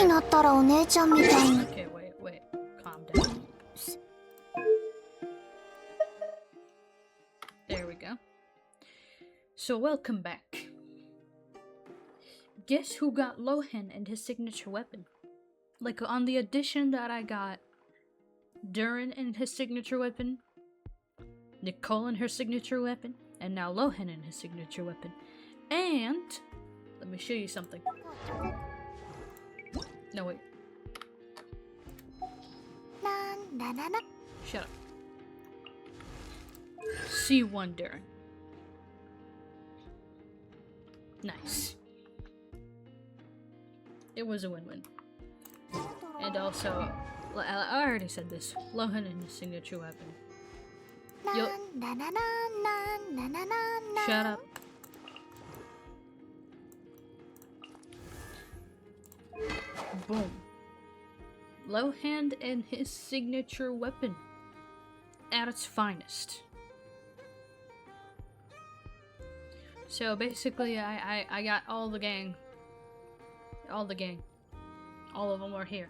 になったらお姉ちゃんみたいに。 Okay, wait, calm down. There we go. So welcome back. Guess who got Lohan and his signature weapon? Like on the edition that I got, Durin and his signature weapon, Nicole and her signature weapon, and now Lohan and his signature weapon. And let me show you something. No, wait. Shut up. C1 Durin. Nice. It was a win-win. And also, I already said this, Lohan and his signature weapon. Shut up. Boom. Lohan and his signature weapon. At its finest. So basically, I got all the gang. All the gang. All of them are here.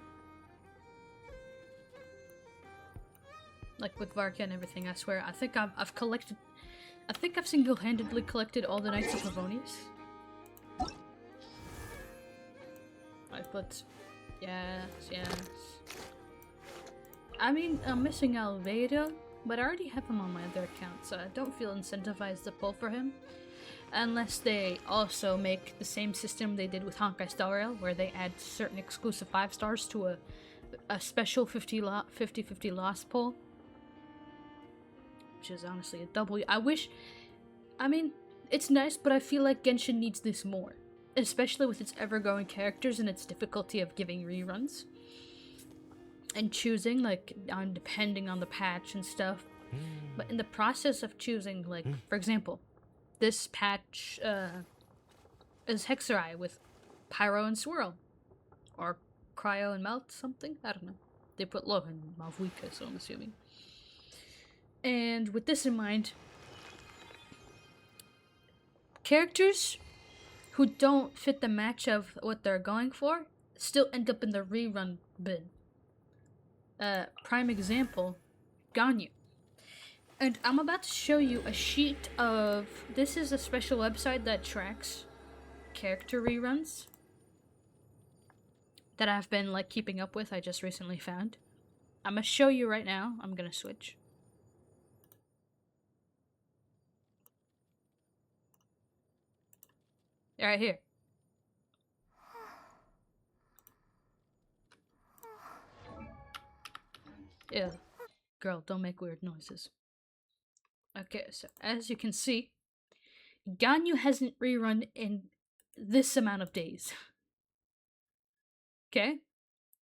Like with Varka and everything, I swear. I think I've collected... I think I've single-handedly collected all the Knights of Favonius. I put... Yes. I mean, I'm missing Alvedo, but I already have him on my other account, so I don't feel incentivized to pull for him. Unless they also make the same system they did with Honkai Star Rail, where they add certain exclusive 5 stars to a special 50-50 lost pull. Which is honestly a W. I mean, it's nice, but I feel like Genshin needs this more. Especially with its ever-growing characters and its difficulty of giving reruns. And choosing, like, depending on the patch and stuff. But in the process of choosing, like, for example, this patch is Hexerai with Pyro and Swirl. Or Cryo and Melt something? I don't know. They put Lohan and Malvuika, so I'm assuming. And with this in mind, characters who don't fit the match of what they're going for still end up in the rerun bin. Prime example, Ganyu. And I'm about to show you a sheet of... This is a special website that tracks character reruns that I've been, like, keeping up with. I just recently found. I'm gonna show you right now. I'm gonna switch. Right here. Yeah. Girl, don't make weird noises. Okay, so as you can see, Ganyu hasn't rerun in this amount of days. Okay?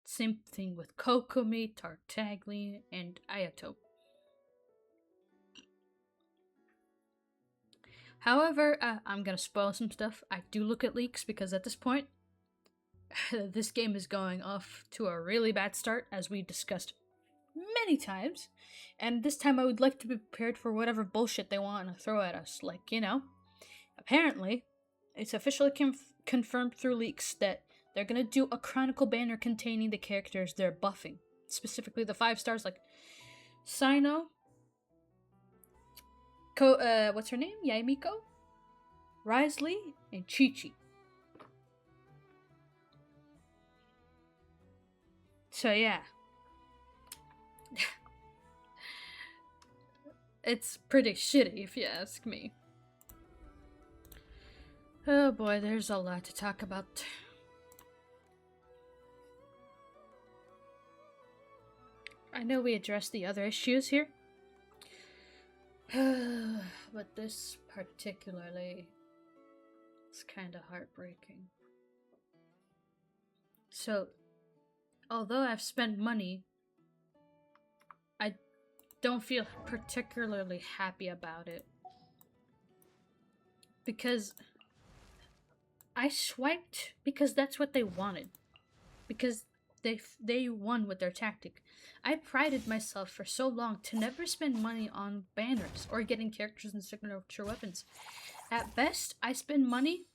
Same thing with Kokomi, Tartaglia, and Ayato. However, I'm gonna spoil some stuff. I do look at leaks because at this point, this game is going off to a really bad start, as we discussed many times. And this time I would like to be prepared for whatever bullshit they want to throw at us. Like, you know, apparently, it's officially confirmed through leaks that they're gonna do a Chronicle banner containing the characters they're buffing. Specifically the 5 stars like Sino, what's her name? Yaimiko, Risley, and Chi-Chi. So yeah. It's pretty shitty if you ask me. Oh boy, there's a lot to talk about. I know we addressed the other issues here. But this particularly is kind of heartbreaking. So, although I've spent money, I don't feel particularly happy about it. Because I swiped because that's what they wanted. Because they won with their tactic. I prided myself for so long to never spend money on banners or getting characters and signature weapons. At best, I spend money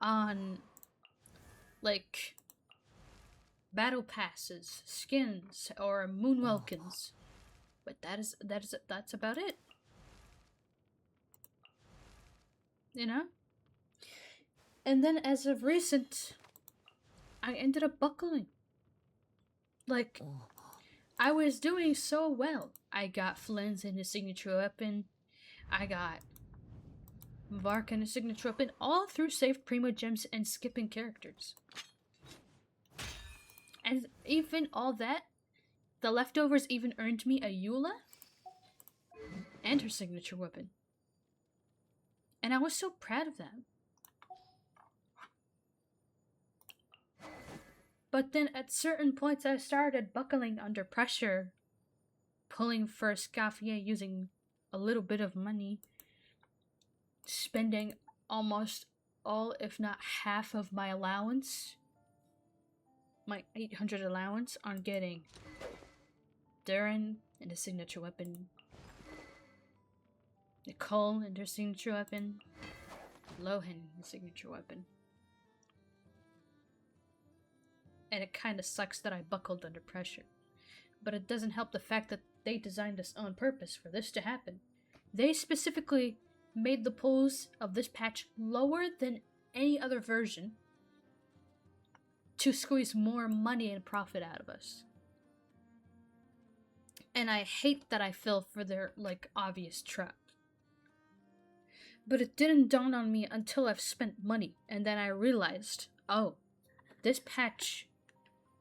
on like battle passes, skins, or moon welkins. But that's about it. You know? And then as of recent, I ended up buckling. Like, I was doing so well. I got Flynn's in his signature weapon. I got Vark in his signature weapon, all through saved Primo Gems and skipping characters. And even all that, the leftovers even earned me a Eula and her signature weapon. And I was so proud of that. But then at certain points I started buckling under pressure, pulling for Scaffier using a little bit of money, spending almost all, if not half of my allowance, my 800 allowance, on getting Durin and his signature weapon, Nicole and her signature weapon, Lohan and his signature weapon. And it kinda sucks that I buckled under pressure. But it doesn't help the fact that they designed this on purpose for this to happen. They specifically made the pulls of this patch lower than any other version to squeeze more money and profit out of us. And I hate that I fell for their, like, obvious trap. But it didn't dawn on me until I've spent money, and then I realized, oh, this patch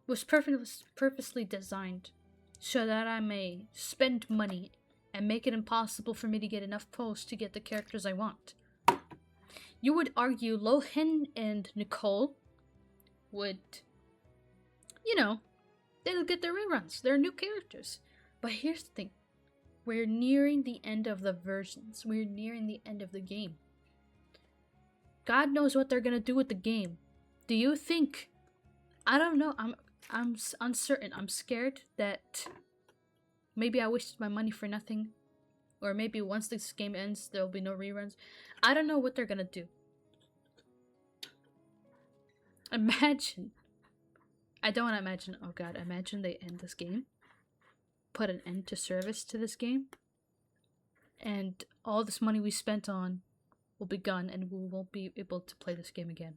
was purposely designed so that I may spend money and make it impossible for me to get enough pulls to get the characters I want. You would argue Lohan and Nicole would, you know, they'll get their reruns. They're new characters. But here's the thing. We're nearing the end of the versions. We're nearing the end of the game. God knows what they're gonna do with the game. Do you think... I don't know. I'm uncertain. I'm scared that maybe I wasted my money for nothing. Or maybe once this game ends, there'll be no reruns. I don't know what they're gonna do. Imagine. I don't want to imagine. Oh god, imagine they end this game. Put an end to service to this game. And all this money we spent on will be gone and we won't be able to play this game again.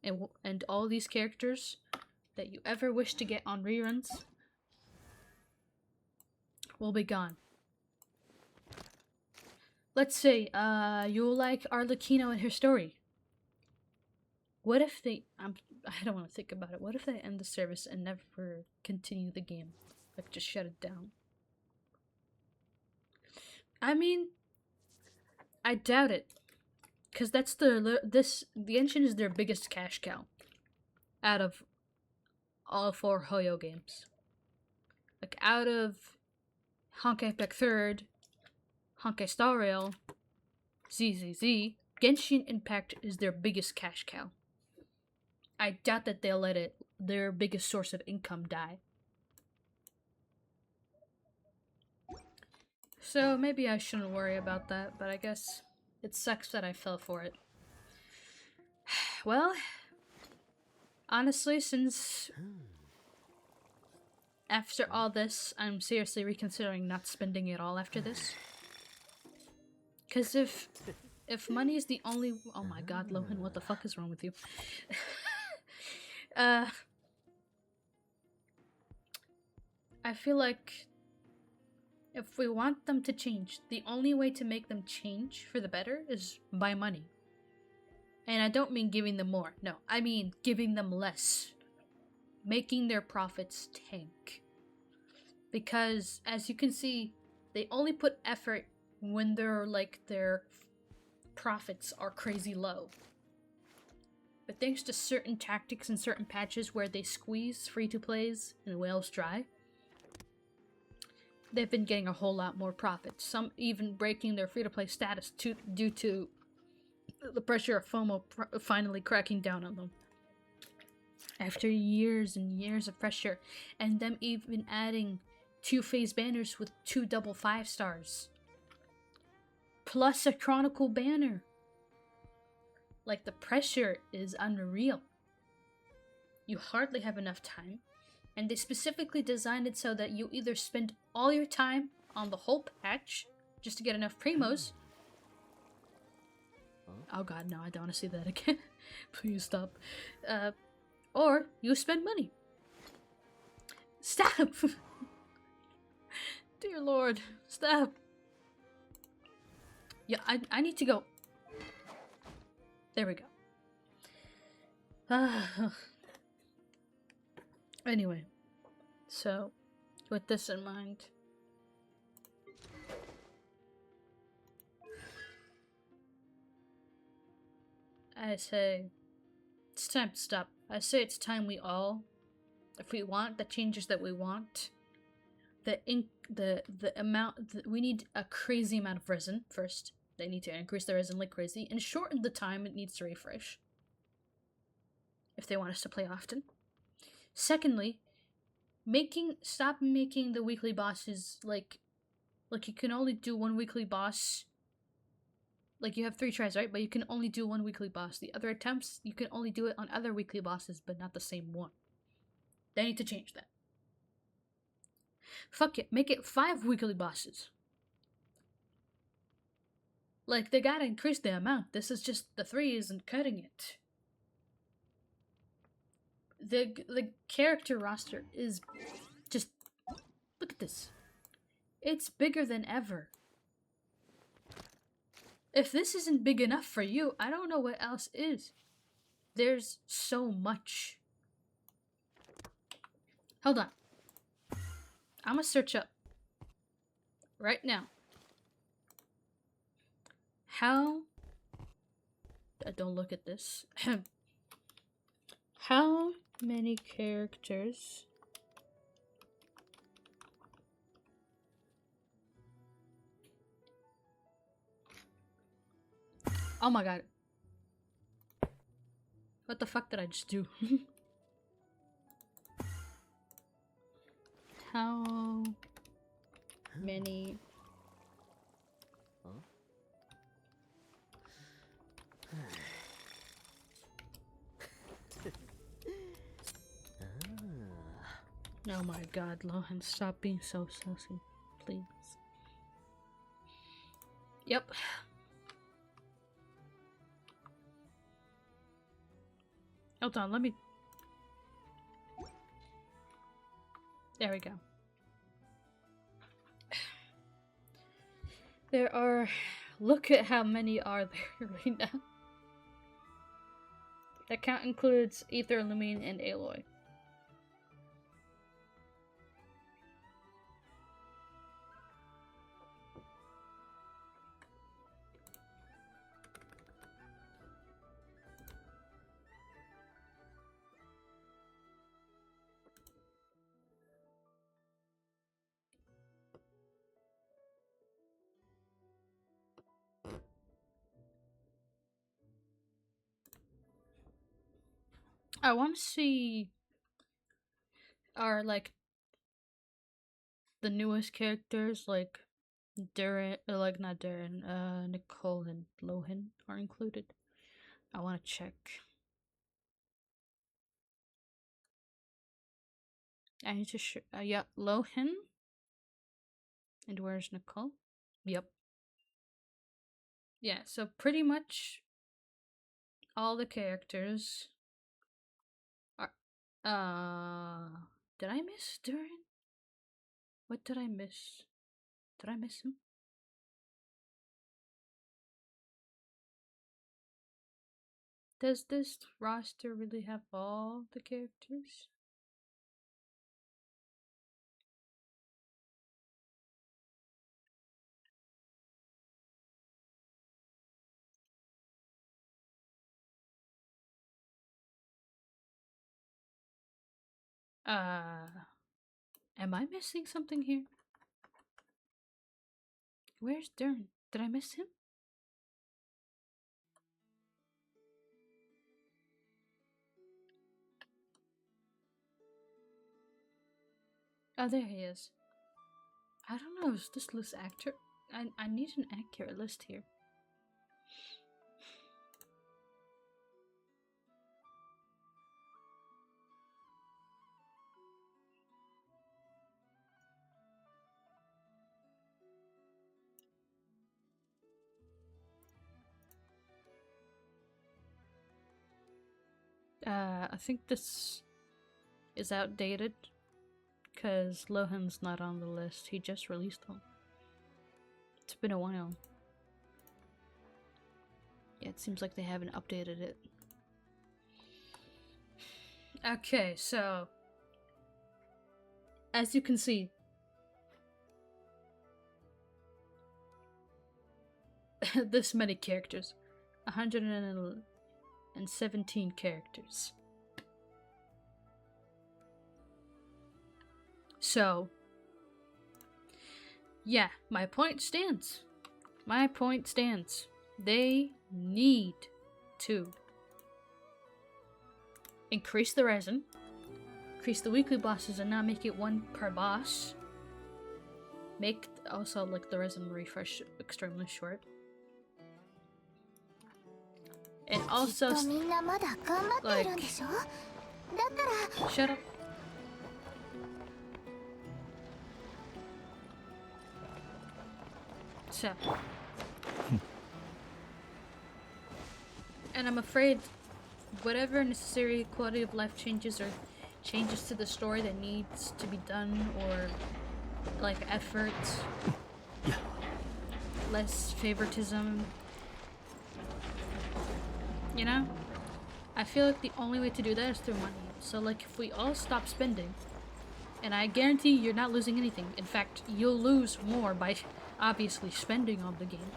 And all these characters that you ever wish to get on reruns will be gone. Let's say, you like Arlecchino and her story. What if they... I don't want to think about it. What if they end the service and never continue the game? Like, just shut it down. I mean, I doubt it. Because that's the engine is their biggest cash cow. Out of all 4 Hoyo games. Like, out of Honkai Impact 3rd, Honkai Star Rail, ZZZ, Genshin Impact is their biggest cash cow. I doubt that they'll let their biggest source of income die. So maybe I shouldn't worry about that, but I guess it sucks that I fell for it. Well, honestly, since after all this, I'm seriously reconsidering not spending it all after this. Because if money is the only... Oh my god, Lohan, what the fuck is wrong with you? I feel like if we want them to change, the only way to make them change for the better is by money. And I don't mean giving them more. No, I mean giving them less. Making their profits tank. Because, as you can see, they only put effort when their profits are crazy low. But thanks to certain tactics and certain patches where they squeeze free-to-plays and whales dry, they've been getting a whole lot more profit. Some even breaking their free-to-play status due to the pressure of FOMO finally cracking down on them. After years and years of pressure, and them even adding 2 phase banners with 2 double 5 stars. Plus a Chronicle banner. Like, the pressure is unreal. you hardly have enough time, and they specifically designed it so that you either spend all your time on the whole patch just to get enough primos. Oh god, no, I don't want to see that again. Please stop. Or you spend money. Stop! Dear Lord, stop. Yeah, I need to go. There we go. Anyway, so with this in mind, I say it's time to stop. I say it's time we all, if we want the changes that we want, the amount, we need a crazy amount of resin first. They need to increase the resin like crazy and shorten the time it needs to refresh if they want us to play often. Secondly, stop making the weekly bosses like you can only do one weekly boss. Like, you have 3 tries, right? But you can only do one weekly boss. The other attempts, you can only do it on other weekly bosses, but not the same one. They need to change that. Fuck it, make it 5 weekly bosses. Like, they gotta increase the amount. This is just, the 3 isn't cutting it. The character roster is just, look at this. It's bigger than ever. If this isn't big enough for you, I don't know what else is. There's so much. Hold on. I'm gonna search up right now. How... don't look at this. How many characters oh my god. What the fuck did I just do? How many oh my god, Lohan, stop being so sassy, please. Yep. Hold on, let me... There we go. There are... Look at how many are there right now. That count includes Ether, Lumine, and Aloy. I want to see are like the newest characters, like Darren, like not Darren, Nicole and Lohan are included. I want to check. I need to yeah, Lohan. And where's Nicole? Yep. Yeah, so pretty much all the characters are did I miss Darren? What did I miss? Did I miss him? Does this roster really have all the characters? Am I missing something here? Where's Darren? Did I miss him? Oh, there he is. I don't know, is this list accurate? I need an accurate list here. I think this is outdated because Lohan's not on the list. He just released one. It's been a while. Yeah, it seems like they haven't updated it. Okay, so as you can see, this many characters. 117 characters. So, yeah, my point stands. My point stands. They need to increase the resin, increase the weekly bosses, and not make it one per boss. Make also like the resin refresh extremely short. And also, like, shut up. So, and I'm afraid whatever necessary quality of life changes or changes to the story that needs to be done, or like effort, less favoritism, you know? I feel like the only way to do that is through money. So like if we all stop spending, and I guarantee you're not losing anything. In fact, you'll lose more by obviously spending on the game.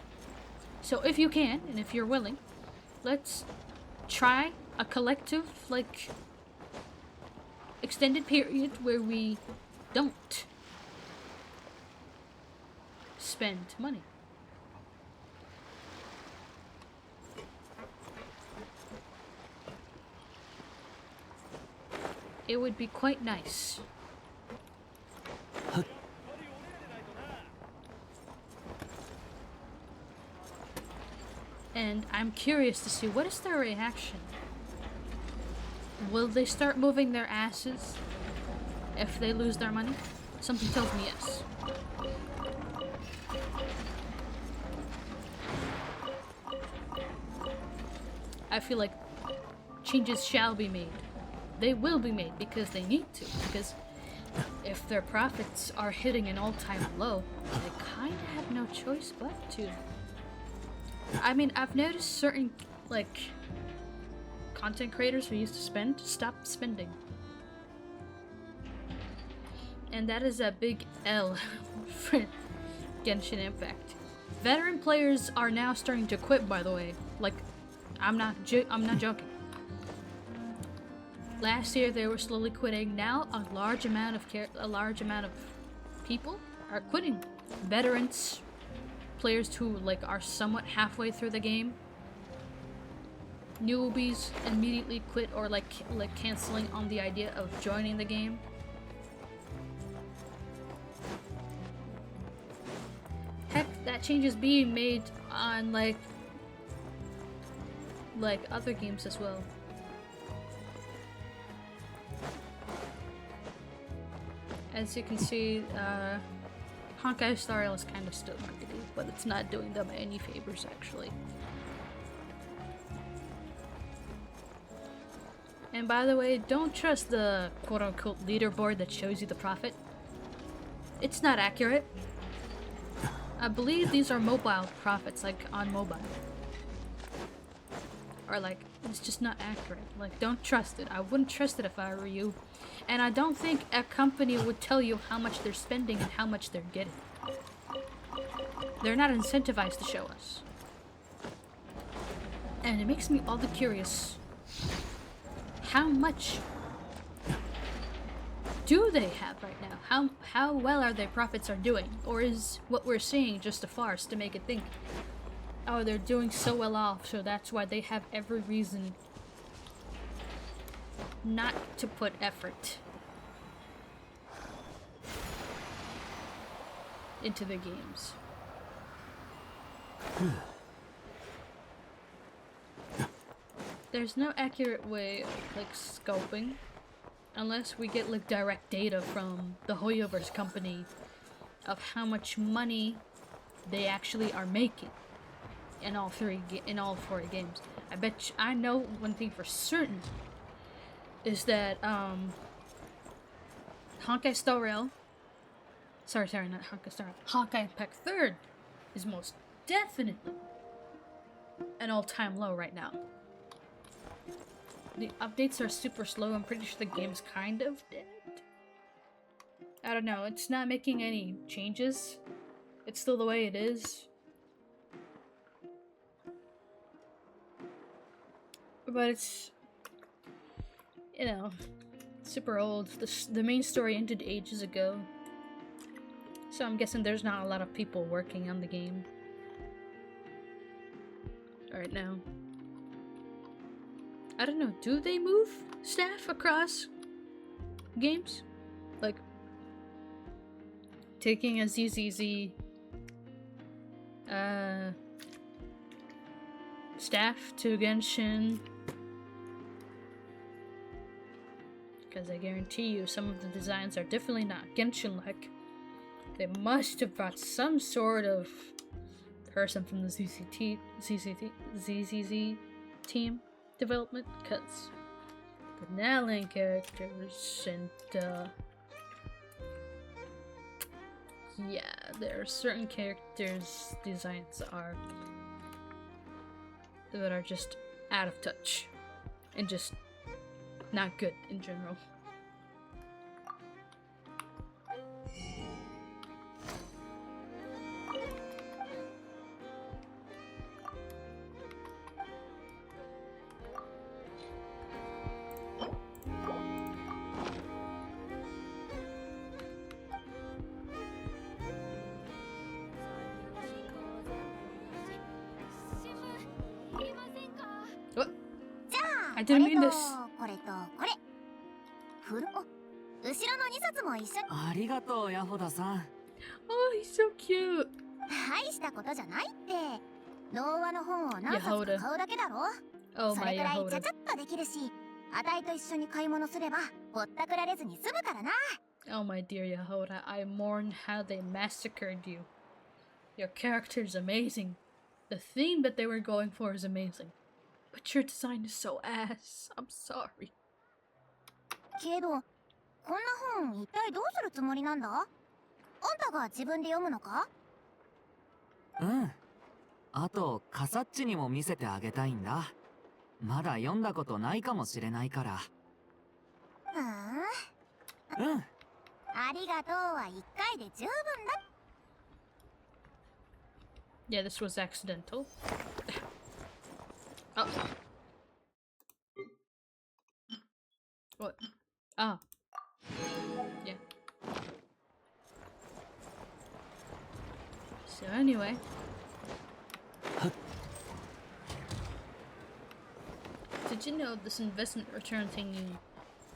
So if you can, and if you're willing, let's try a collective, like, extended period where we don't spend money. It would be quite nice. And I'm curious to see what is their reaction. Will they start moving their asses if they lose their money? Something tells me yes. I feel like changes shall be made. They will be made because they need to. Because if their profits are hitting an all-time low, they kind of have no choice but to. I mean, I've noticed certain, like, content creators who used to spend, stop spending. And that is a big L for Genshin Impact. Veteran players are now starting to quit, by the way. Like, I'm not joking. Last year they were slowly quitting. Now a large amount of people are quitting. Veterans, players who like are somewhat halfway through the game. Newbies immediately quit or like canceling on the idea of joining the game. Heck, that change is being made on like other games as well. As you can see, Honkai Star Rail is kind of still marketed, but it's not doing them any favors actually. And by the way, don't trust the quote-unquote leaderboard that shows you the profit. It's not accurate. I believe these are mobile profits, like on mobile. Or like, it's just not accurate. Like, don't trust it. I wouldn't trust it if I were you. And I don't think a company would tell you how much they're spending and how much they're getting. They're not incentivized to show us. And it makes me all the curious. How much do they have right now? How well are their profits are doing? Or is what we're seeing just a farce to make it think, oh, they're doing so well off, so that's why they have every reason not to put effort into the games. There's no accurate way of like scoping unless we get like direct data from the Hoyoverse company of how much money they actually are making in all four games. I know one thing for certain. is that Honkai Star Rail. Sorry, not Honkai Star Rail. Honkai Impact 3rd is most definitely an all-time low right now. The updates are super slow. I'm pretty sure the game's kind of dead. I don't know. It's not making any changes. It's still the way it is. But it's, you know, super old. The main story ended ages ago. So I'm guessing there's not a lot of people working on the game right now. I don't know, do they move staff across games? Like, taking a ZZZ staff to Genshin? Because I guarantee you some of the designs are definitely not Genshin-like. They must have brought some sort of person from the ZZZ team development, because the Nalan characters and yeah, there are certain characters designs that are just out of touch and just not good in general. I didn't mean this. ありがとう、ヤホダさん。 Oh, he's so cute. 大したことじゃないって童話の本を何冊か買うだけだろ Oh そ my れくらいちゃ Yahoda. ちゃっとできるしあたいと一緒に買い物すればぼったくられずに済むからな Oh my dear Yahoda, I mourn how they massacred you. Your character is amazing. The theme that they were going for is amazing. But your design is so ass. I'm sorry. けどこんな本一体どうするつもりなんだあんたが自分で読むのかうん。あと、カサッチにも見せてあげたいんだ。まだ読んだことないかもしれないから。うん。ありがとうは一回で十分だ Yeah, this was accidental. Oh. What? Ah. Yeah. So anyway. Did you know this investment return thingy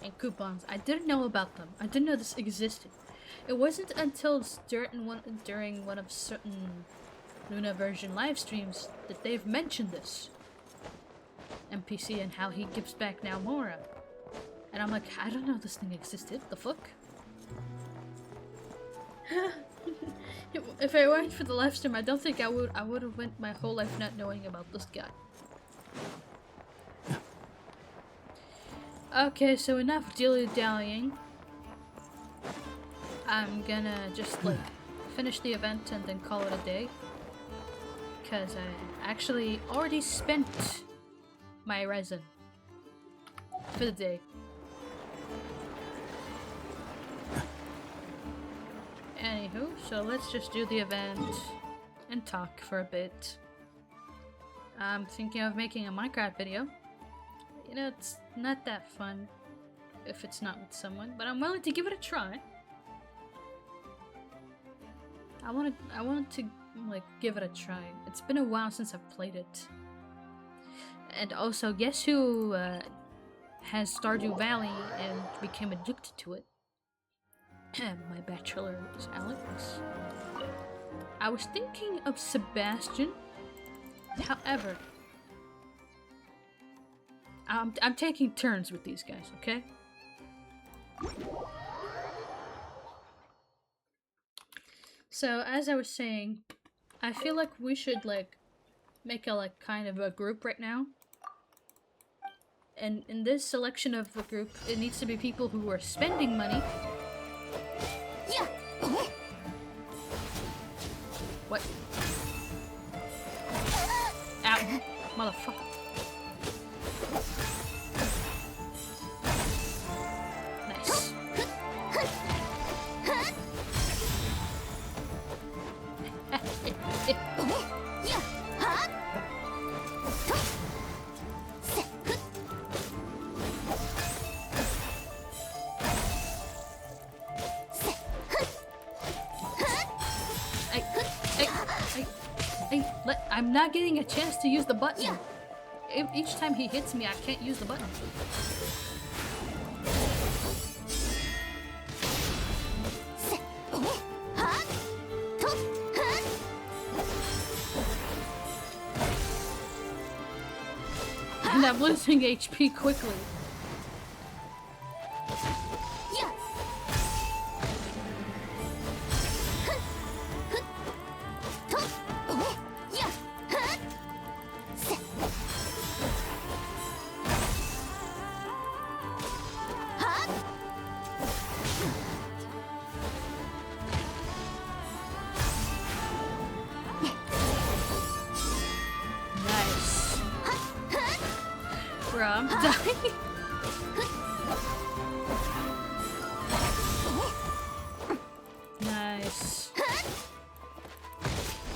and coupons? I didn't know about them. I didn't know this existed. It wasn't until during one of certain Luna version live streams that they've mentioned this NPC and how he gives back now Mora. And I'm like, I don't know this thing existed. The fuck? If I weren't for the live stream, I don't think I would have went my whole life not knowing about this guy. Okay, so enough dilly-dallying. I'm gonna just like finish the event and then call it a day. Because I actually already spent my resin for the day. Anywho, so let's just do the event and talk for a bit. I'm thinking of making a Minecraft video. You know, it's not that fun if it's not with someone, but I'm willing to give it a try. I wanted to like give it a try. It's been a while since I've played it. And also, guess who has Stardew Valley and became addicted to it? My bachelor is Alex. I was thinking of Sebastian. However, I'm taking turns with these guys, okay? So, as I was saying, I feel like we should like make a like kind of a group right now. And in this selection of the group, it needs to be people who are spending money. Yeah. What? Ow. Motherfucker. Nice. Yeah. Huh? I'm not getting a chance to use the button. Each time he hits me, I can't use the button. And I'm losing HP quickly. Nice. Bro, I'm dying. Nice.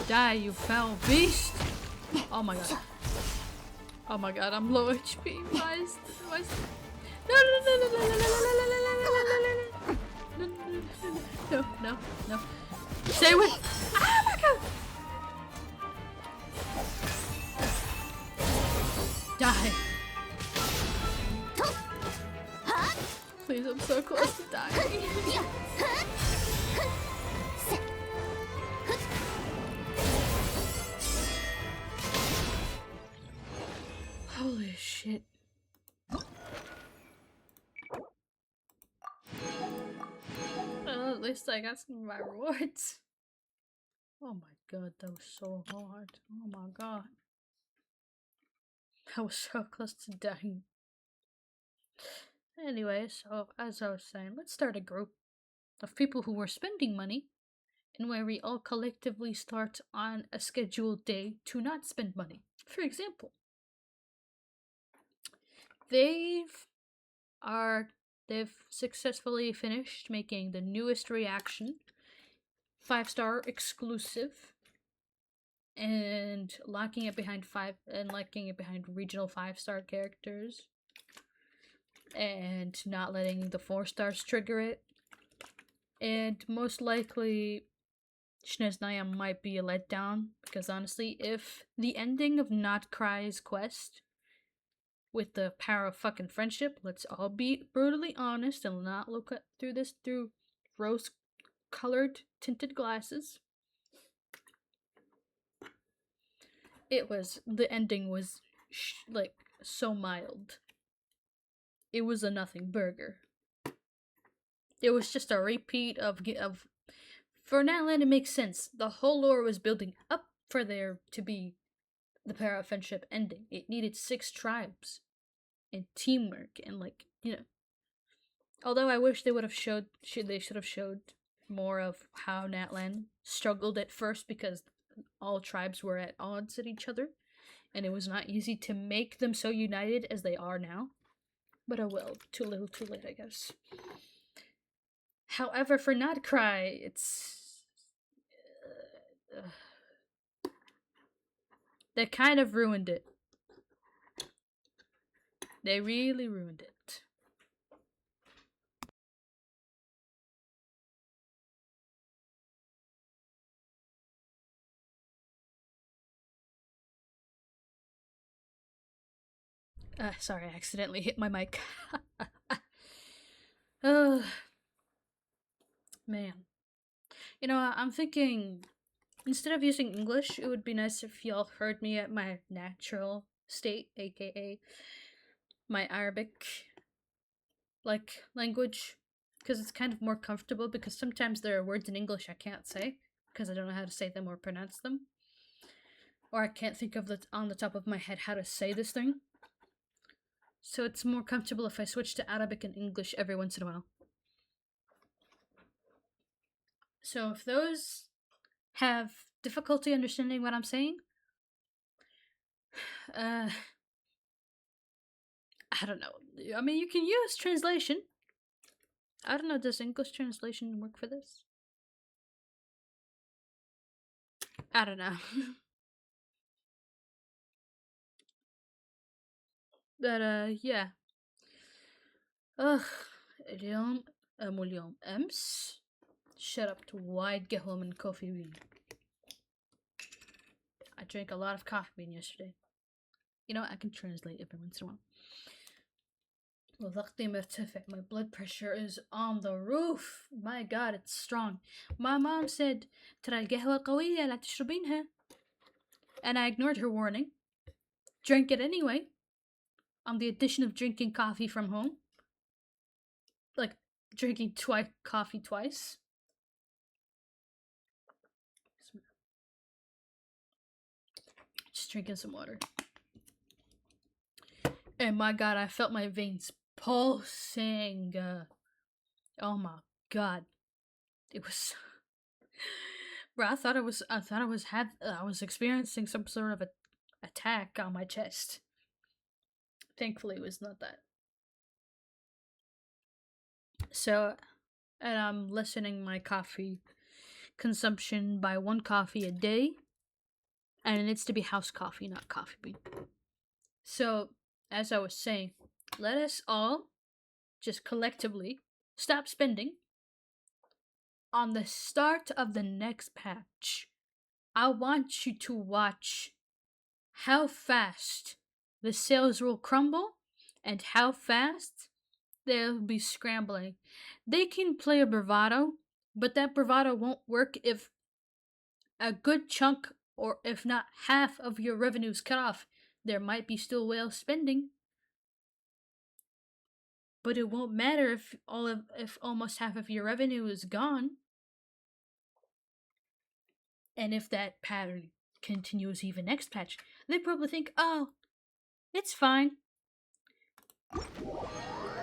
Die, you foul beast! Oh my god. Oh my god, I'm low HP. Why is no no no no no no no no no no no. Stay with. Oh my god! Die. Please, I'm so close to dying. Holy shit. At least I got some of my rewards. Oh my god, that was so hard. Oh my god. I was so close to dying. Anyway, so as I was saying, let's start a group of people who were spending money and where we all collectively start on a scheduled day to not spend money. For example, they've successfully finished making the newest reaction 5-star exclusive and locking it behind regional 5-star characters and not letting the 4 stars trigger it. And most likely Shneznaya might be a letdown, because honestly, if the ending of Not Cry's quest with the power of fucking friendship, let's all be brutally honest and not look at through this through rose-colored tinted glasses. The ending was like so mild. It was a nothing burger. It was just a repeat of for Natland. It makes sense. The whole lore was building up for there to be the power of friendship ending. It needed 6 tribes and teamwork and although I wish they should have showed more of how Natland struggled at first, because all tribes were at odds at each other and it was not easy to make them so united as they are now. But oh well, too little too late, I guess. However, for Not Cry, it's they kind of ruined it. They really ruined it. Sorry, I accidentally hit my mic. Man. You know, I'm thinking, instead of using English, it would be nice if y'all heard me at my natural state, aka my Arabic language, because it's kind of more comfortable, because sometimes there are words in English I can't say because I don't know how to say them or pronounce them, or I can't think of on the top of my head how to say this thing. So it's more comfortable if I switch to Arabic and English every once in a while. So if those have difficulty understanding what I'm saying, I don't know. I mean, you can use translation. I don't know, does English translation work for this? I don't know. But yeah. اليوم مو اليوم أمس شربت وايد قهوة من كوفي بين. I drank a lot of coffee bean yesterday. You know, I can translate every once in a while. وضغطي مرتفع. My blood pressure is on the roof. My god, it's strong. My mom said ترى القهوة قوية لا تشربينها. And I ignored her warning. Drank it anyway. On the addition of drinking coffee from home. Like, drinking coffee twice. Just drinking some water. And my god, I felt my veins pulsing. Oh my god. It was... Bro, I thought I was experiencing some sort of attack on my chest. Thankfully, it was not that. So, and I'm lessening my coffee consumption by 1 coffee a day. And it needs to be house coffee, not coffee bean. So, as I was saying, let us all just collectively stop spending. On the start of the next patch, I want you to watch how fast the sales will crumble and how fast they'll be scrambling. They can play a bravado, but that bravado won't work if a good chunk, or if not half, of your revenue is cut off. There might be still whale spending, but it won't matter if almost half of your revenue is gone. And if that pattern continues even next patch, they probably think, oh, it's fine.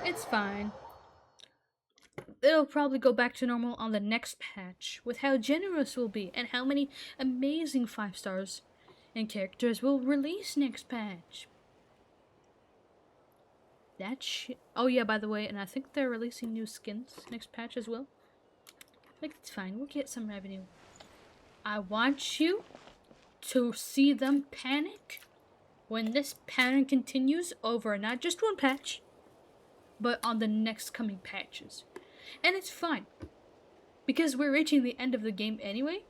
It's fine. It'll probably go back to normal on the next patch with how generous we'll be and how many amazing 5 stars and characters will release next patch. That shit. Oh yeah, by the way, and I think they're releasing new skins next patch as well. Like, it's fine, we'll get some revenue. I want you to see them panic when this pattern continues over not just 1 patch, but on the next coming patches. And it's fine, because we're reaching the end of the game anyway.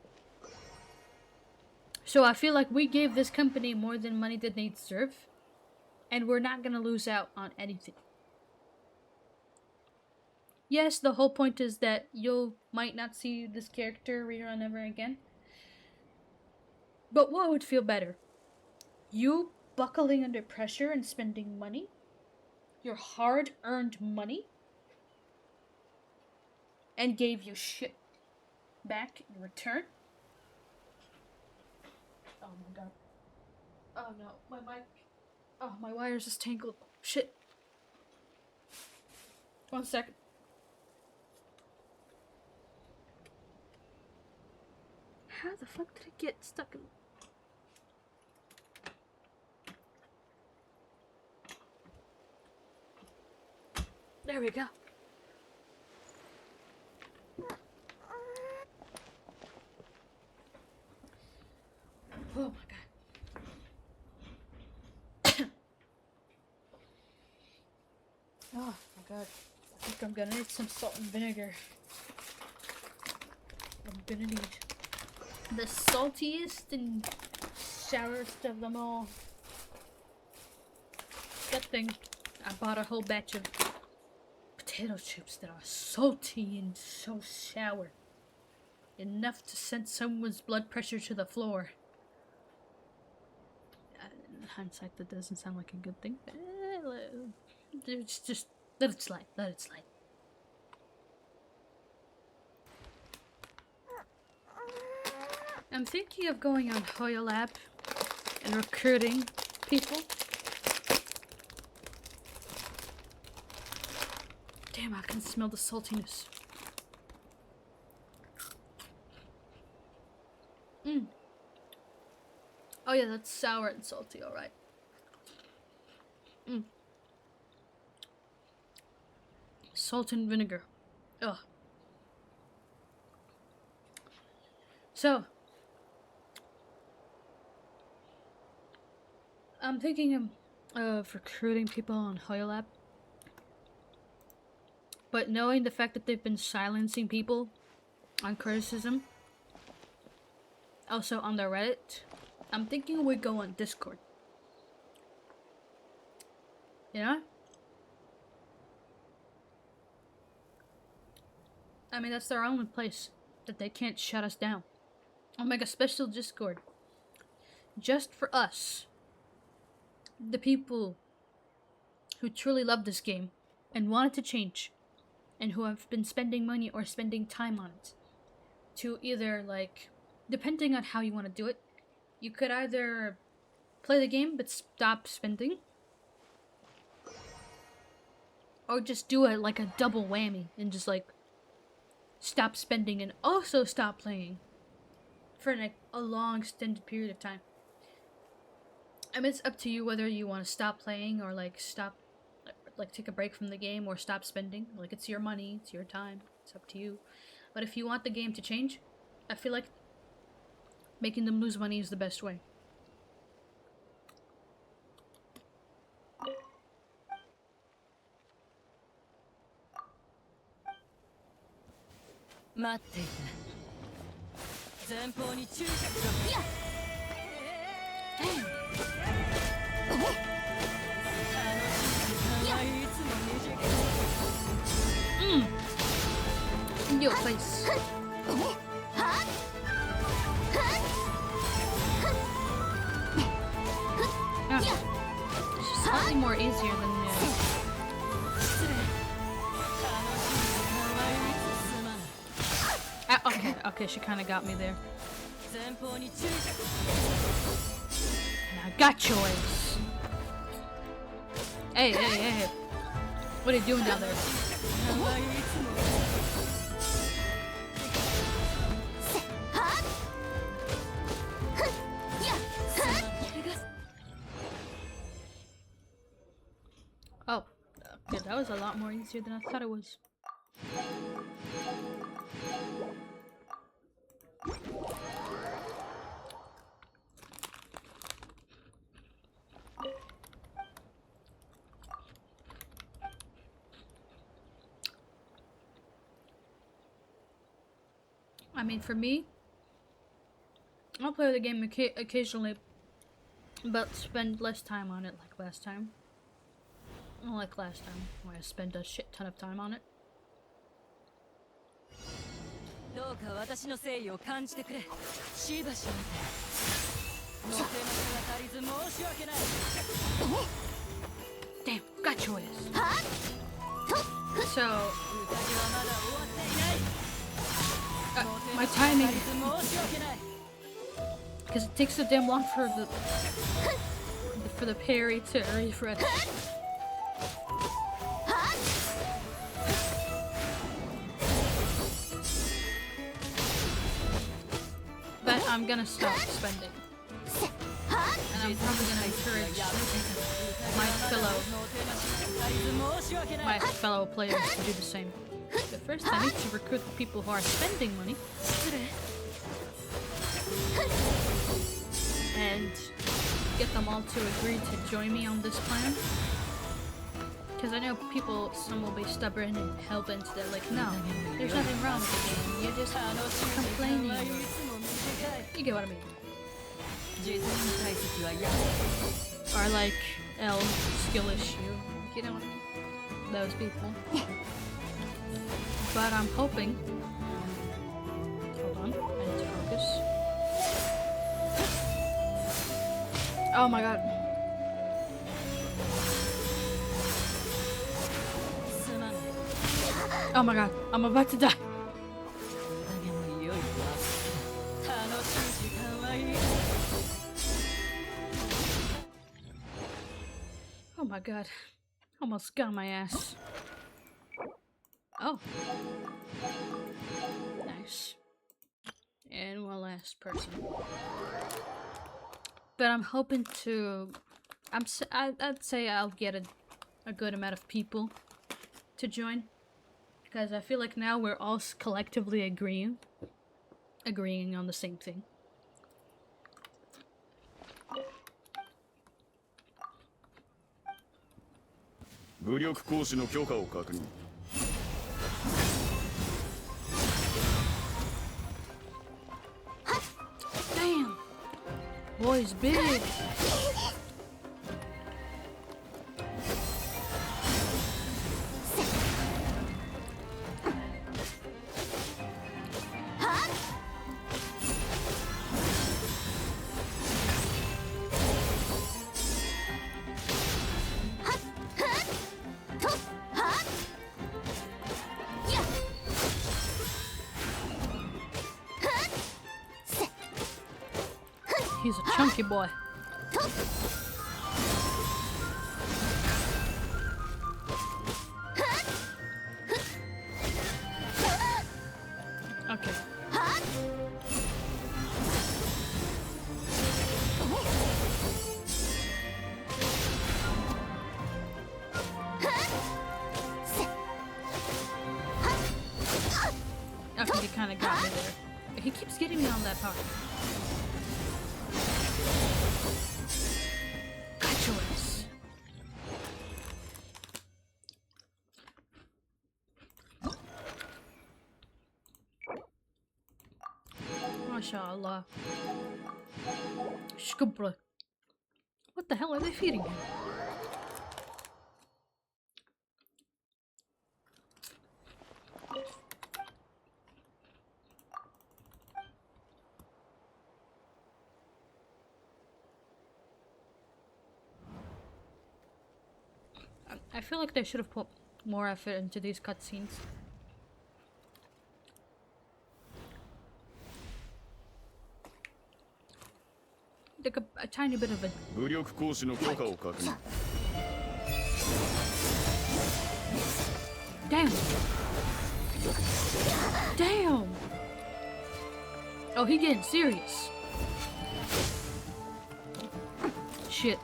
So I feel like we gave this company more than money that they deserve, and we're not gonna lose out on anything. Yes, the whole point is that you might not see this character rerun ever again. But what would feel better? You buckling under pressure and spending money? Your hard-earned money? And gave you shit back in return? Oh my god. Oh no, my mic. Oh, my wires just tangled. Shit. 1 second. How the fuck did it get stuck in... There we go. Oh my god. Oh my god. I think I'm gonna need some salt and vinegar. I'm gonna need the saltiest and sourest of them all. Good thing I bought a whole batch of potato chips that are salty and so sour. Enough to send someone's blood pressure to the floor. In hindsight, that doesn't sound like a good thing. Just let it slide. Let it slide. I'm thinking of going on Hoya Lab and recruiting people. Damn, I can smell the saltiness. Oh yeah, that's sour and salty, alright. Salt and vinegar. Ugh. So, I'm thinking of recruiting people on Hoylab. But knowing the fact that they've been silencing people on criticism, also on their Reddit, I'm thinking we go on Discord. You know? I mean, that's their only place that they can't shut us down. I'll make a special Discord just for us, the people who truly love this game and want it to change, and who have been spending money or spending time on it. To either, like, depending on how you want to do it, you could either play the game but stop spending, or just do it like a double whammy and just like stop spending and also stop playing for like a long extended period of time. I mean, it's up to you whether you want to stop playing or like stop, like take a break from the game or stop spending. Like, it's your money, it's your time, it's up to you. But if you want the game to change, I feel like making them lose money is the best way. In your face. Yeah. It's slightly more easier than okay, she kind of got me there. Now got your ass. Hey. What are you doing down there? Oh, okay, that was a lot more easier than I thought it was. I mean, for me, I'll play the game occasionally, but spend less time on it like last time. Like last time, where I spent a shit ton of time on it. Damn, got your ass. So, my timing, because it takes so damn long for the parry to refresh. But I'm gonna stop spending, and I'm probably gonna encourage my fellow players to do the same. But first, I need to recruit the people who are spending money, and get them all to agree to join me on this plan. Because I know people, some will be stubborn and hell-bent. They're like, no, there's nothing wrong with the game. You're just complaining. You get what I mean. Or like, L, skill issue. You know what I mean? Those people. But I'm hoping... Hold on, I need to focus. Oh my god. Oh my god, I'm about to die. Oh my god, almost got my ass. Oh. Nice. And one last person. But I'm hoping to... I'd say I'll get a good amount of people to join. Because I feel like now we're all collectively agreeing on the same thing. 武力行使の許可を確認。 Damn! Boy's big! He's a chunky boy. Okay. Okay, he kind of got me there. He keeps getting me on that part. Gotcha. MashaAllah. Shkubra. What the hell are they feeding him? I feel like they should have put more effort into these cutscenes. Like a tiny bit of a... 武力行使の許可を確認。 Damn! Damn! Oh, he getting serious. Shit.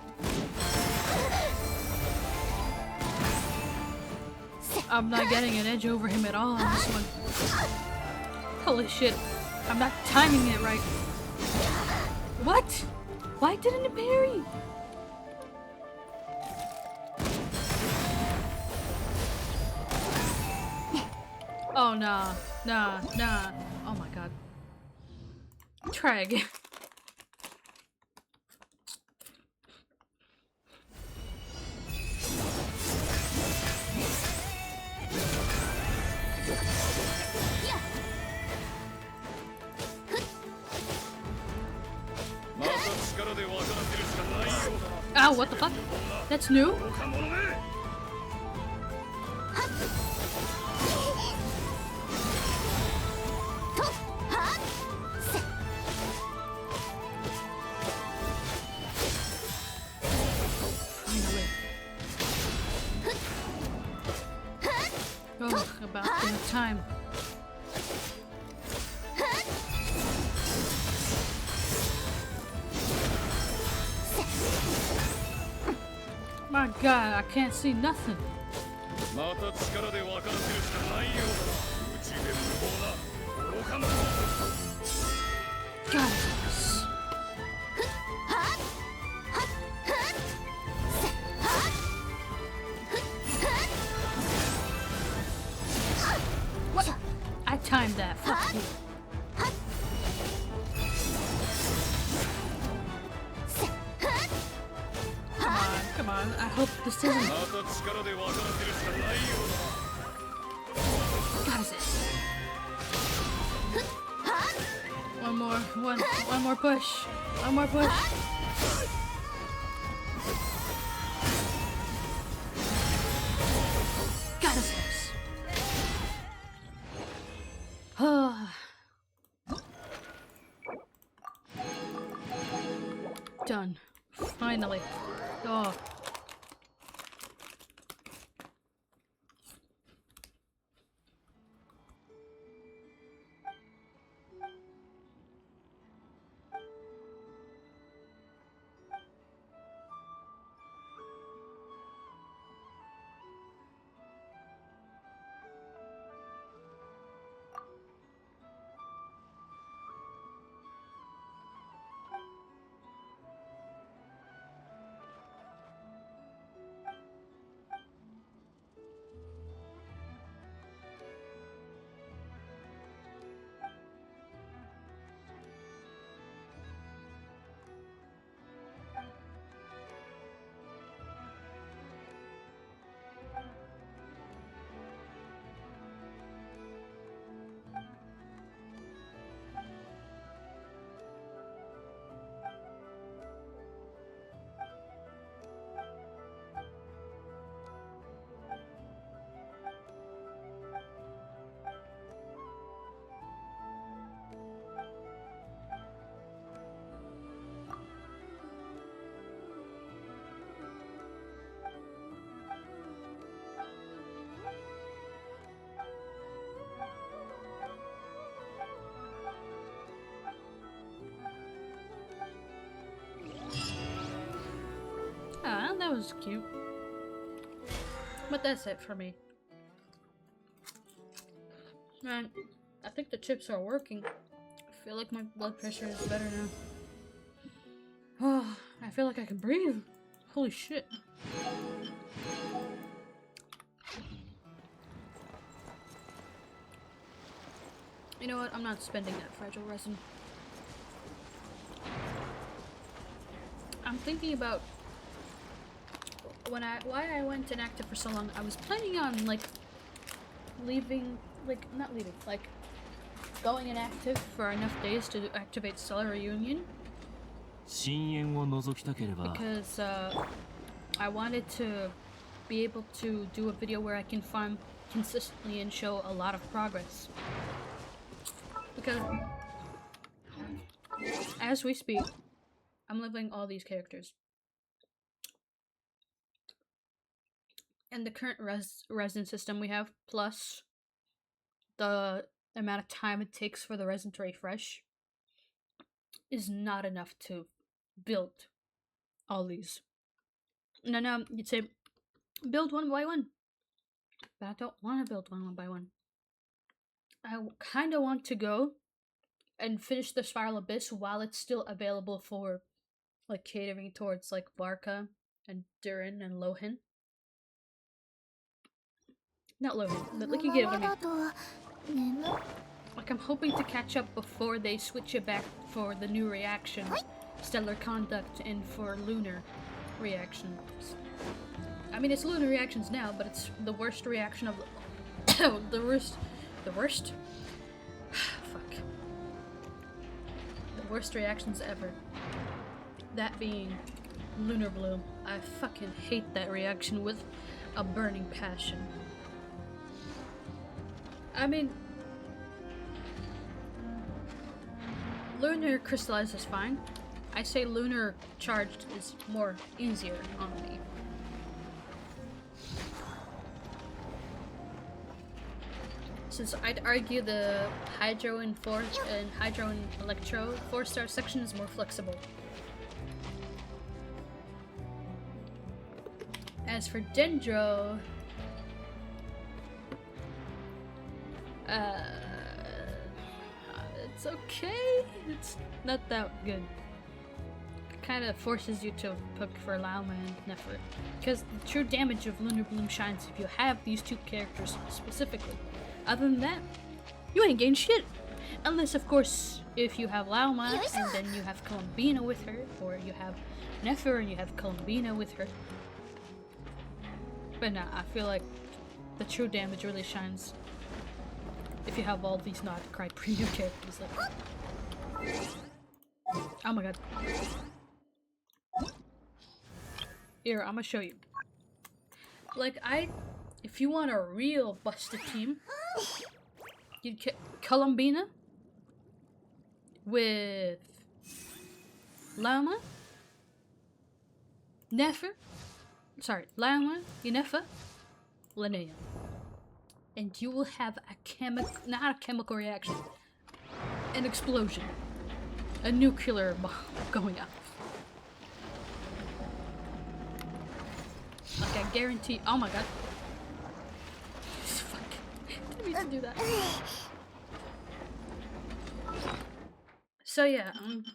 I'm not getting an edge over him at all on this one. Holy shit. I'm not timing it right. What? Why didn't it parry? Oh, nah. Nah, nah. Oh my god. Try again. Ow, what the fuck? That's new? Finally. Oh, about damn time. My god, I can't see nothing. God. What? I timed that. Fuck you. Come on, I hope this doesn't... God, is it? One more push. One more push. God, is this? Done. Finally. Oh. Oh, that was cute. But that's it for me. Man, I think the chips are working. I feel like my blood pressure is better now. Oh, I feel like I can breathe. Holy shit. You know what? I'm not spending that fragile resin. I'm thinking about why I went inactive for so long. I was planning on like leaving, like not leaving, like going inactive for enough days to activate Stellar Reunion. Because I wanted to be able to do a video where I can farm consistently and show a lot of progress. Because as we speak, I'm leveling all these characters. And the current resin system we have, plus the amount of time it takes for the resin to refresh, is not enough to build all these. No, you'd say build one by one. But I don't want to build one by one. I kind of want to go and finish the Spiral Abyss while it's still available for like catering towards like Barca and Durin and Lohin. Not Lohin, but like you get what I mean. Like I'm hoping to catch up before they switch it back for the new reaction, Stellar Conduct, and for Lunar reactions. I mean, it's Lunar reactions now, but it's the worst reaction of the worst? Fuck. The worst reactions ever. That being Lunar Bloom. I fucking hate that reaction with a burning passion. I mean, Lunar crystallized is fine. I say Lunar charged is more easier on me. Since I'd argue the Hydro and Hydro and Electro 4-star section is more flexible. As for Dendro, it's okay. It's not that good. It kind of forces you to poke for Lauma and Nefer, because the true damage of Lunar Bloom shines if you have these two characters specifically. Other than that, you ain't gain shit. Unless, of course, if you have Lauma and then you have Columbina with her, or you have Nefer and you have Columbina with her. But nah, I feel like the true damage really shines if you have all these not quite premium characters. Like, oh my god. Here, I'm gonna show you. Like, if you want a real busted team, you'd get Columbina with Lauma, Lauma, Yennefer, Linnea. And you will have not a chemical reaction, an explosion. A nuclear bomb going off. Like I guarantee, oh my god. Fuck. Didn't mean to do that. So yeah,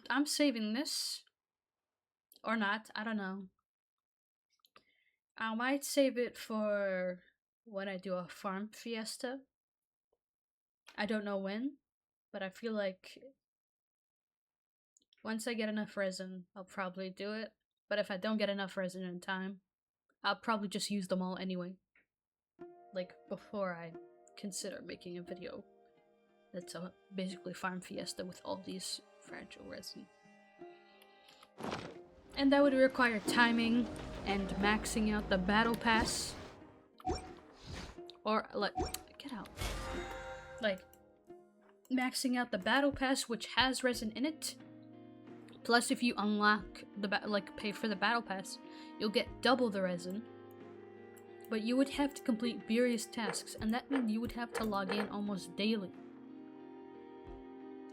I'm saving this. Or not, I don't know. I might save it for when I do a farm fiesta. I don't know when, but I feel like once I get enough resin, I'll probably do it. But if I don't get enough resin in time, I'll probably just use them all anyway. Like, before I consider making a video that's a basically farm fiesta with all these fragile resin. And that would require timing and maxing out the battle pass. Or, like, get out. Like, maxing out the battle pass, which has resin in it. Plus, if you unlock the pay for the battle pass, you'll get double the resin. But you would have to complete various tasks, and that means you would have to log in almost daily.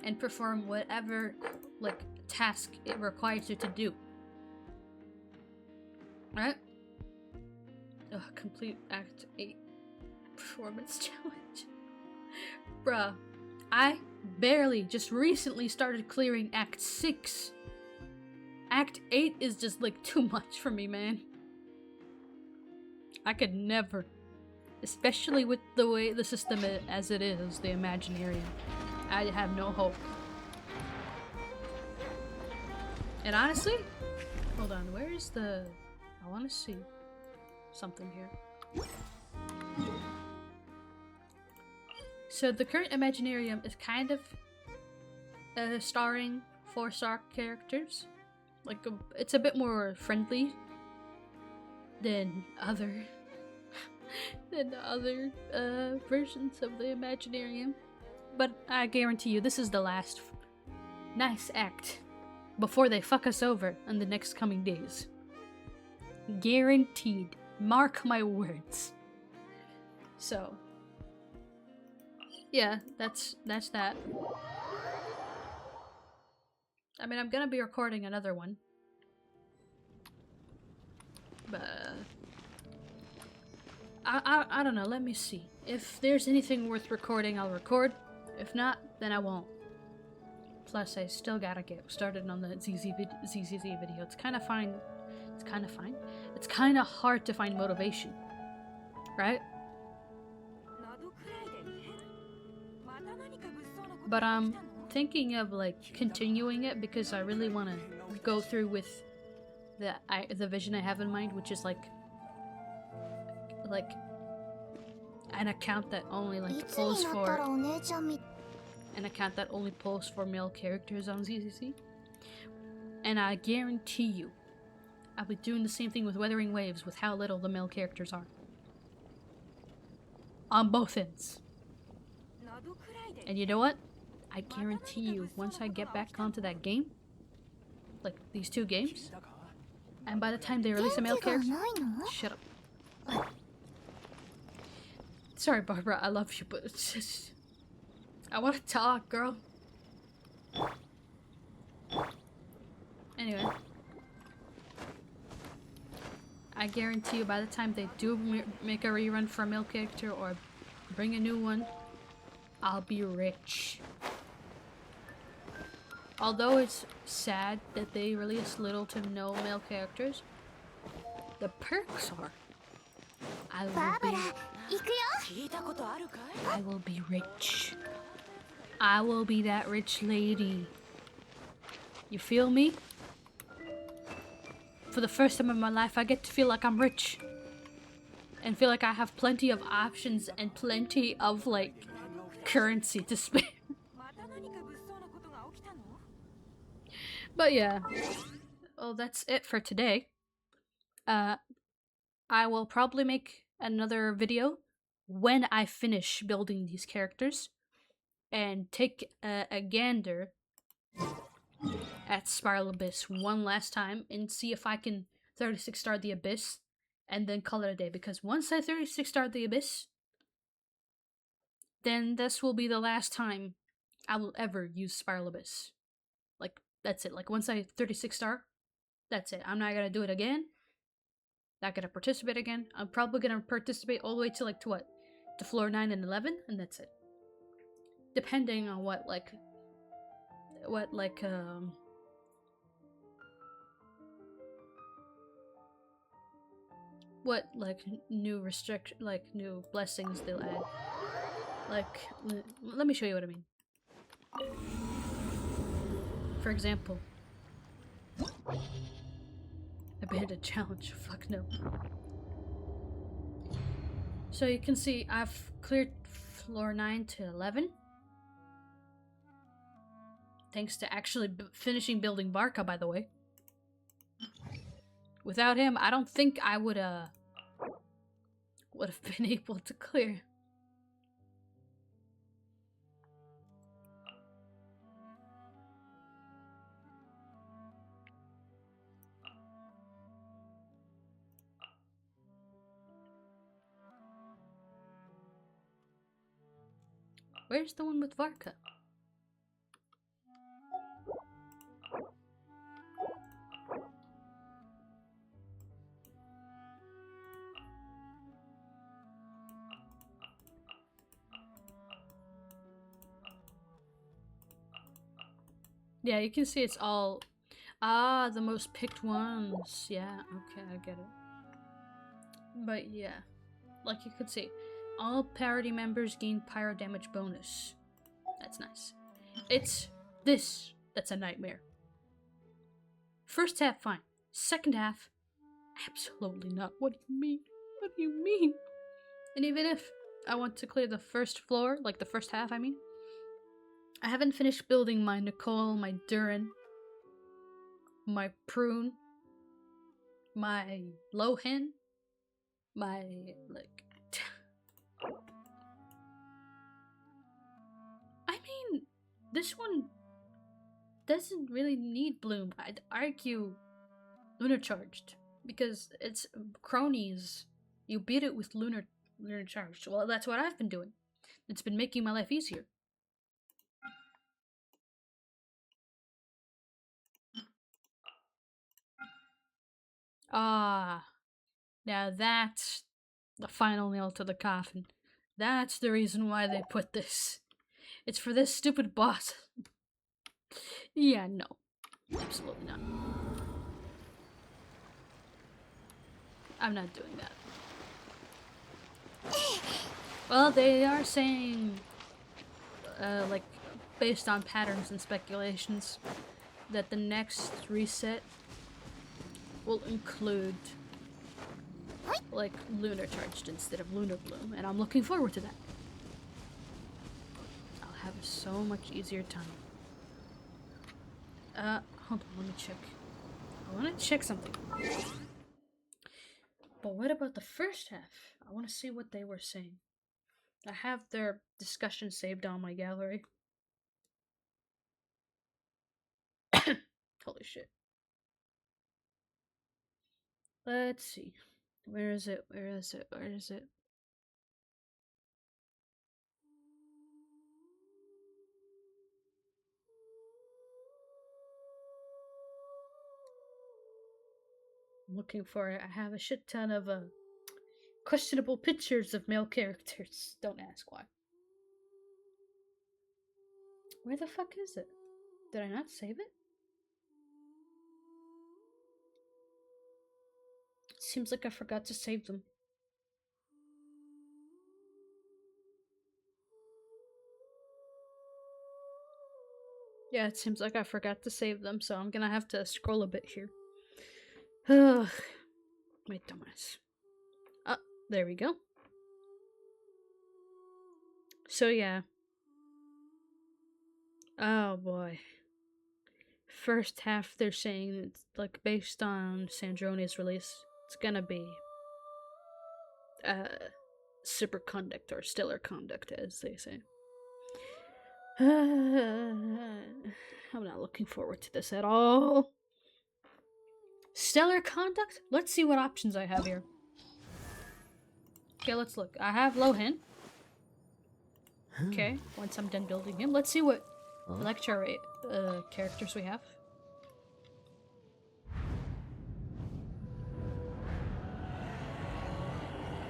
And perform whatever, like, task it requires you to do. Right? Ugh, complete Act 8 performance challenge. Bruh, I barely just recently started clearing Act 6. Act 8 is just like too much for me, man. I could never. Especially with the way the system as it is, the Imaginarium. I have no hope. And honestly, hold on, where is the... I want to see something here. So the current Imaginarium is kind of starring 4-star characters. Like, it's a bit more friendly than other versions of the Imaginarium. But I guarantee you, this is the last nice act before they fuck us over in the next coming days. Guaranteed. Mark my words. So, yeah, that's that. I mean, I'm gonna be recording another one. But I don't know, let me see. If there's anything worth recording, I'll record. If not, then I won't. Plus, I still gotta get started on the ZZZ video. It's kind of fine. It's kind of fine. It's kind of hard to find motivation. Right? But I'm thinking of, like, continuing it because I really want to go through with the vision I have in mind, which is like an account that only pulls for male characters on ZZC. And I guarantee you, I'll be doing the same thing with Weathering Waves with how little the male characters are. On both ends. And you know what? I guarantee you, once I get back onto that game, like these two games, and by the time they release a male character... Shut up. Sorry, Barbara, I love you, but it's just... I want to talk, girl. Anyway. I guarantee you, by the time they do make a rerun for a male character or bring a new one, I'll be rich. Although it's sad that they release little to no male characters, the perks are I will be rich. I will be that rich lady. You feel me? For the first time in my life, I get to feel like I'm rich. And feel like I have plenty of options and plenty of, like, currency to spare. But yeah. Well, that's it for today. I will probably make another video when I finish building these characters and take a gander at Spiral Abyss one last time and see if I can 36 star the Abyss and then call it a day, because once I 36 star the Abyss, then this will be the last time I will ever use Spiral Abyss. Like, that's it. Like, once I 36 star, that's it. I'm not gonna do it again. Not gonna participate again. I'm probably gonna participate all the way to, like, to what? To floor 9 and 11, and that's it. Depending on what new restriction, like, new blessings they'll add. Like, let me show you what I mean. For example, abandoned challenge. Fuck no. So you can see I've cleared floor 9 to 11. Thanks to actually finishing building Barca, by the way. Without him, I don't think I would have been able to clear. Where's the one with Varka? Yeah, you can see it's all... Ah, the most picked ones. Yeah, okay, I get it. But yeah, like you could see, all party members gain pyro damage bonus. That's nice. It's this that's a nightmare. First half, fine. Second half, absolutely not. What do you mean? What do you mean? And even if I want to clear the first floor, like the first half, I mean, I haven't finished building my Nicole, my Durin, my Prune, my Lohan, my, like... I mean, this one doesn't really need Bloom. I'd argue Lunar Charged, because it's cronies. You beat it with Lunar Charged. Well, that's what I've been doing. It's been making my life easier. Ah, now that's the final nail to the coffin. That's the reason why they put this. It's for this stupid boss. Yeah, no. Absolutely not. I'm not doing that. Well, they are saying, like, based on patterns and speculations, that the next reset will include, like, Lunar Charged instead of Lunar Bloom, and I'm looking forward to that. I'll have a so much easier time. Hold on, let me check. I want to check something. But what about the first half? I want to see what they were saying. I have their discussion saved on my gallery. Holy shit. Let's see. Where is it? Where is it? Where is it? I'm looking for it. I have a shit ton of questionable pictures of male characters. Don't ask why. Where the fuck is it? Did I not save it? Seems like I forgot to save them. Yeah, it seems like I forgot to save them, so I'm gonna have to scroll a bit here. Ugh. My dumbass. Oh, there we go. So yeah. Oh boy. First half they're saying it's like based on Sandroni's release, it's gonna be superconduct or stellar conduct, as they say. I'm not looking forward to this at all. Stellar conduct? Let's see what options I have here. Okay, let's look. I have Lohan. Okay, once I'm done building him, let's see what lecture characters we have.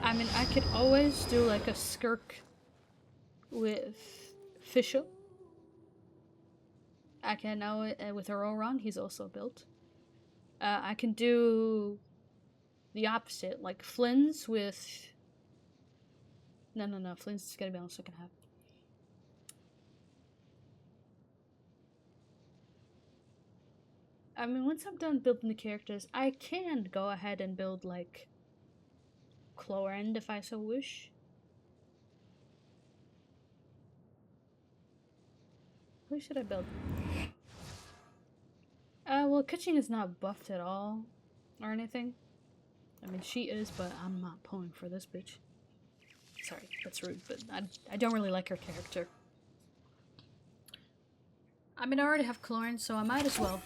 I mean, I could always do like a skirk with Fischl. I can know with Auroron, he's also built. I can do the opposite, like Flynn's with... No, Flynn's is gonna be on the second half. I mean, once I'm done building the characters, I can go ahead and build, like, Chlorend if I so wish. Who should I build? Well, Kitching is not buffed at all, or anything. I mean, she is, but I'm not pulling for this bitch. Sorry, that's rude, but I don't really like her character. I mean, I already have Chlorine, so I might as well.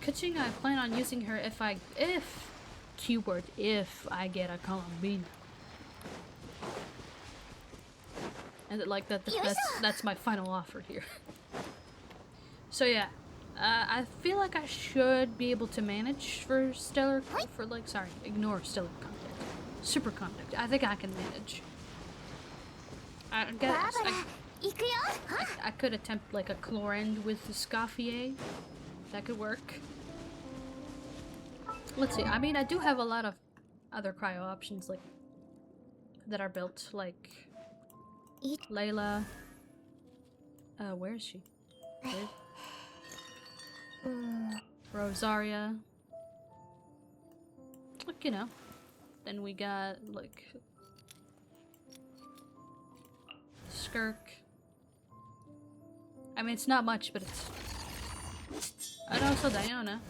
Kitching, I plan on using her if I get a Columbine. And like that's my final offer here. So yeah, I feel like I should be able to manage for ignore stellar conduct, super conduct. I think I can manage. 行くよ。 I could attempt like a Chlorend with the Scaffier. That could work. Let's see. I mean, I do have a lot of other cryo options like that are built, like Layla. Where is she? Rosaria. Look, you know. Then we got like Skirk. I mean, it's not much, but it's. And also Diana.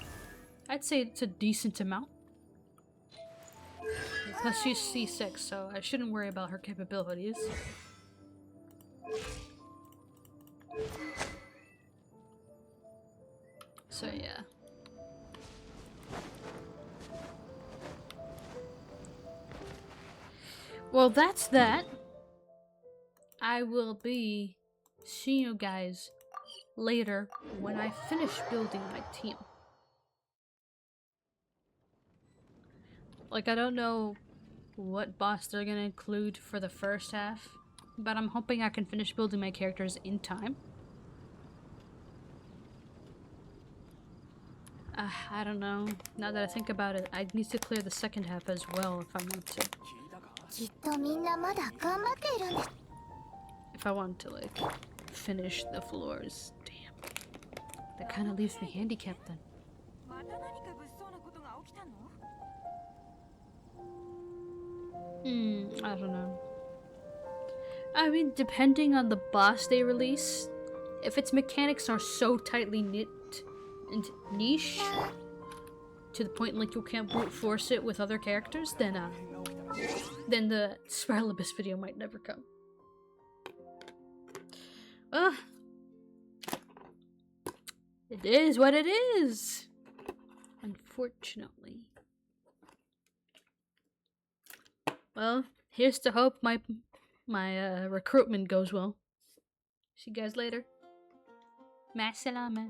I'd say it's a decent amount. Plus she's C6, so I shouldn't worry about her capabilities. So yeah. Well, that's that. I will be seeing you guys later when I finish building my team. Like, I don't know what boss they're gonna include for the first half, but I'm hoping I can finish building my characters in time. I don't know. Now that I think about it, I need to clear the second half as well if I want to. きっとみんなまだ頑張っているんです。 If I want to, like, finish the floors. Damn. That kind of leaves me handicapped then. I don't know. I mean, depending on the boss they release, if its mechanics are so tightly knit and niche to the point like you can't brute force it with other characters, then the Spiral Abyss video might never come. It is what it is, unfortunately. Well, here's to hope my recruitment goes well. See you guys later. Ma salama.